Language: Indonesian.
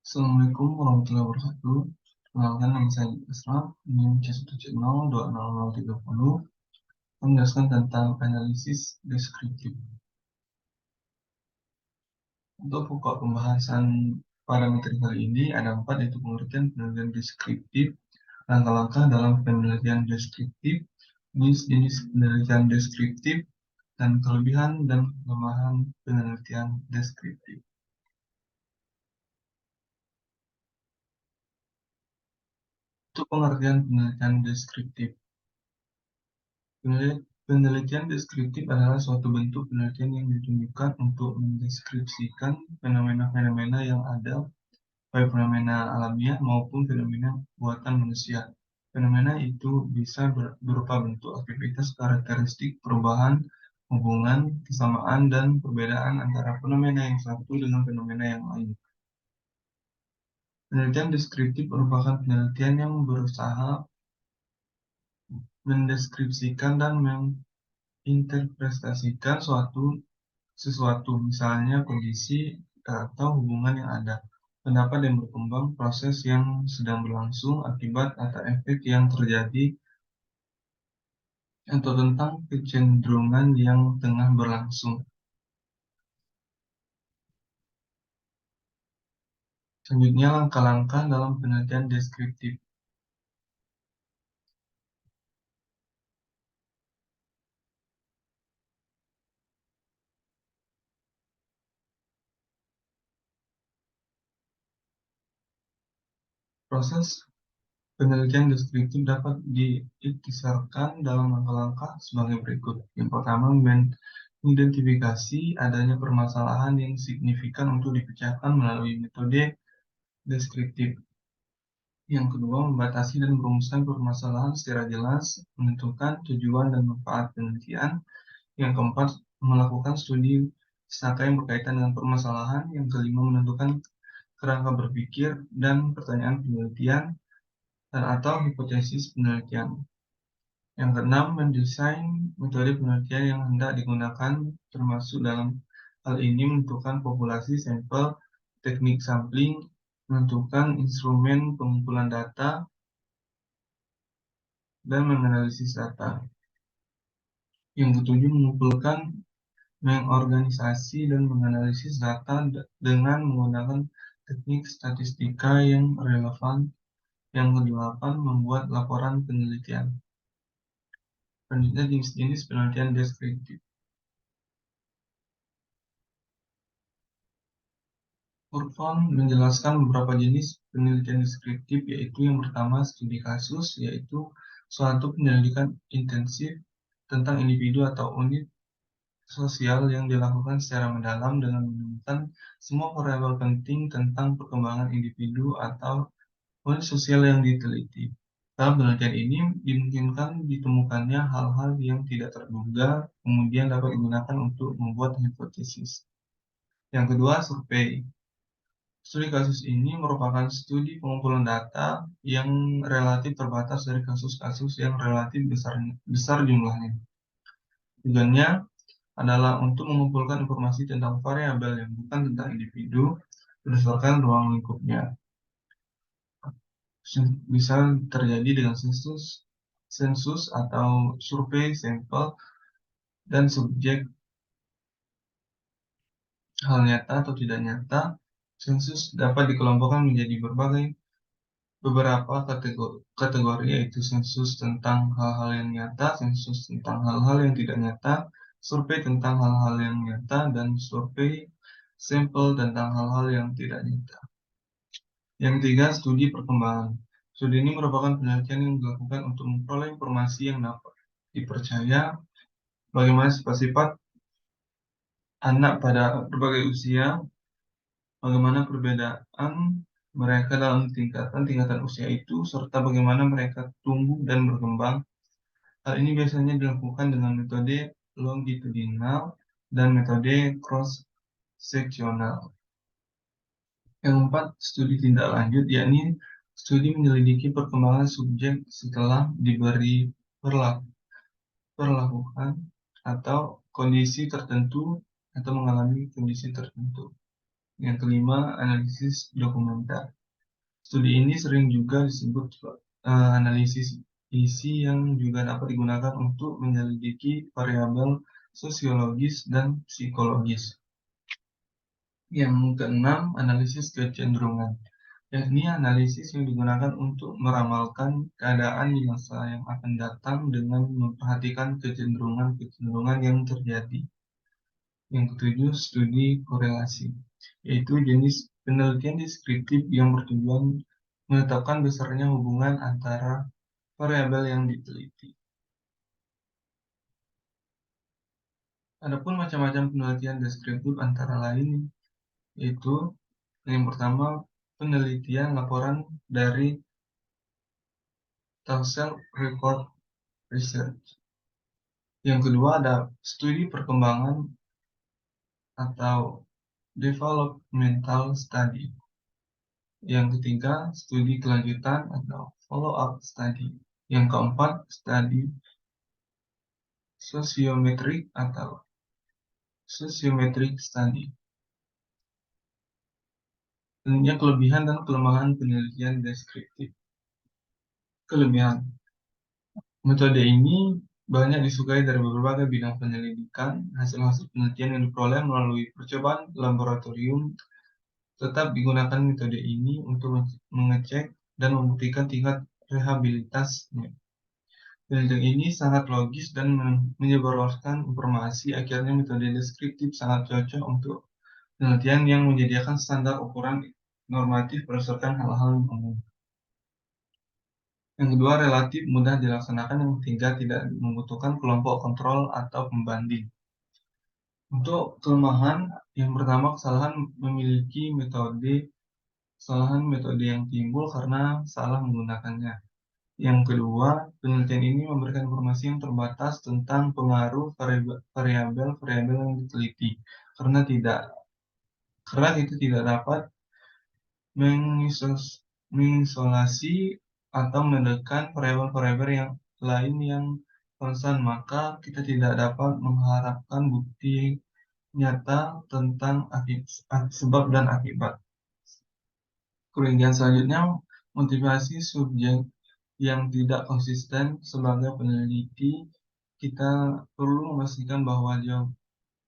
Assalamualaikum warahmatullahi wabarakatuh. Perkenalkan, nama saya Asraf, NIM C170206030, menjelaskan tentang analisis deskriptif. Untuk pokok pembahasan pada materi kali ini ada 4, yaitu pengertian penelitian deskriptif, langkah-langkah dalam penelitian deskriptif, jenis-jenis penelitian deskriptif, dan kelebihan dan kelemahan penelitian deskriptif. Untuk pengertian penelitian deskriptif, penelitian deskriptif adalah suatu bentuk penelitian yang ditunjukkan untuk mendeskripsikan fenomena-fenomena yang ada, baik fenomena alamiah maupun fenomena buatan manusia. Fenomena itu bisa berupa bentuk aktivitas, karakteristik, perubahan, hubungan, kesamaan, dan perbedaan antara fenomena yang satu dengan fenomena yang lain. Penelitian deskriptif merupakan penelitian yang berusaha mendeskripsikan dan interpretasikan sesuatu, misalnya kondisi atau hubungan yang ada, pendapat yang berkembang, proses yang sedang berlangsung, akibat atau efek yang terjadi, atau tentang kecenderungan yang tengah berlangsung. Selanjutnya, langkah-langkah dalam penelitian deskriptif. Proses penelitian deskriptif dapat diiktisarkan dalam langkah-langkah sebagai berikut. Yang pertama, mengidentifikasi adanya permasalahan yang signifikan untuk dipecahkan melalui metode deskriptif. Yang kedua, membatasi dan merumuskan permasalahan secara jelas, menentukan tujuan dan manfaat penelitian. Yang keempat, melakukan studi staka yang berkaitan dengan permasalahan. Yang kelima, menentukan kerangka berpikir dan pertanyaan penelitian dan atau hipotesis penelitian. Yang keenam, mendesain metode penelitian yang hendak digunakan, termasuk dalam hal ini menentukan populasi sampel, teknik sampling, menentukan instrumen pengumpulan data, dan menganalisis data. Yang ketujuh, mengorganisasi dan menganalisis data dengan menggunakan teknik statistika yang relevan. Yang kedelapan, membuat laporan penelitian. Selanjutnya, jenis-jenis penelitian deskriptif. Furton menjelaskan beberapa jenis penelitian deskriptif, yaitu yang pertama, studi kasus, yaitu suatu penyelidikan intensif tentang individu atau unit sosial yang dilakukan secara mendalam dengan menemukan semua variabel penting tentang perkembangan individu atau unit sosial yang diteliti. Dalam penelitian ini dimungkinkan ditemukannya hal-hal yang tidak terduga, kemudian dapat digunakan untuk membuat hipotesis. Yang kedua, survei. Studi kasus ini merupakan studi pengumpulan data yang relatif terbatas dari kasus-kasus yang relatif besar jumlahnya. Tujuannya adalah untuk mengumpulkan informasi tentang variabel yang bukan tentang individu berdasarkan ruang lingkupnya. Bisa terjadi dengan sensus atau survei sampel dan subjek, hal nyata atau tidak nyata. Sensus dapat dikelompokkan menjadi beberapa kategori, yaitu sensus tentang hal-hal yang nyata, sensus tentang hal-hal yang tidak nyata, survei tentang hal-hal yang nyata, dan survei sampel tentang hal-hal yang tidak nyata. Yang ketiga, studi perkembangan. Studi ini merupakan penelitian yang dilakukan untuk memperoleh informasi yang dapat dipercaya, bagaimana sifat-sifat anak pada berbagai usia, bagaimana perbedaan mereka dalam tingkatan usia itu, serta bagaimana mereka tumbuh dan berkembang. Hal ini biasanya dilakukan dengan metode longitudinal dan metode cross-seksional. Yang keempat, studi tindak lanjut, yakni studi menyelidiki perkembangan subjek setelah diberi perlakuan atau kondisi tertentu atau mengalami kondisi tertentu. Yang kelima, analisis dokumenter. Studi ini sering juga disebut analisis isi yang juga dapat digunakan untuk menyelidiki variabel sosiologis dan psikologis. Yang keenam, analisis kecenderungan, yakni analisis yang digunakan untuk meramalkan keadaan di masa yang akan datang dengan memperhatikan kecenderungan-kecenderungan yang terjadi. Yang ketujuh, studi korelasi, yaitu jenis penelitian deskriptif yang bertujuan menetapkan besarnya hubungan antara variabel yang diteliti. Adapun macam-macam penelitian deskriptif antara lain yaitu yang pertama, penelitian laporan dari self-record research. Yang kedua ada studi perkembangan atau developmental study. Yang ketiga, studi kelanjutan atau follow-up study. Yang keempat, studi sosiometrik atau sociometric study. Tentunya kelebihan dan kelemahan penelitian deskriptif. Kelebihan. Metode ini banyak disukai dari berbagai bidang penyelidikan. Hasil-hasil penelitian yang diperoleh melalui percobaan laboratorium tetap digunakan metode ini untuk mengecek dan membuktikan tingkat rehabilitasnya. Penelitian ini sangat logis dan menyebarluaskan informasi. Akhirnya metode deskriptif sangat cocok untuk penelitian yang menyediakan standar ukuran normatif berdasarkan hal-hal umum. Yang kedua, relatif mudah dilaksanakan. Yang ketiga, tidak membutuhkan kelompok kontrol atau pembanding. Untuk kelemahan, yang pertama, kesalahan metode yang timbul karena salah menggunakannya. Yang kedua, penelitian ini memberikan informasi yang terbatas tentang pengaruh variabel-variabel yang diteliti, karena itu tidak dapat mengisolasi atau menekan variabel-variabel yang lain yang konstan, maka kita tidak dapat mengharapkan bukti nyata tentang sebab dan akibat. Kerugian selanjutnya, motivasi subjek yang tidak konsisten. Sebagai peneliti, kita perlu memastikan bahwa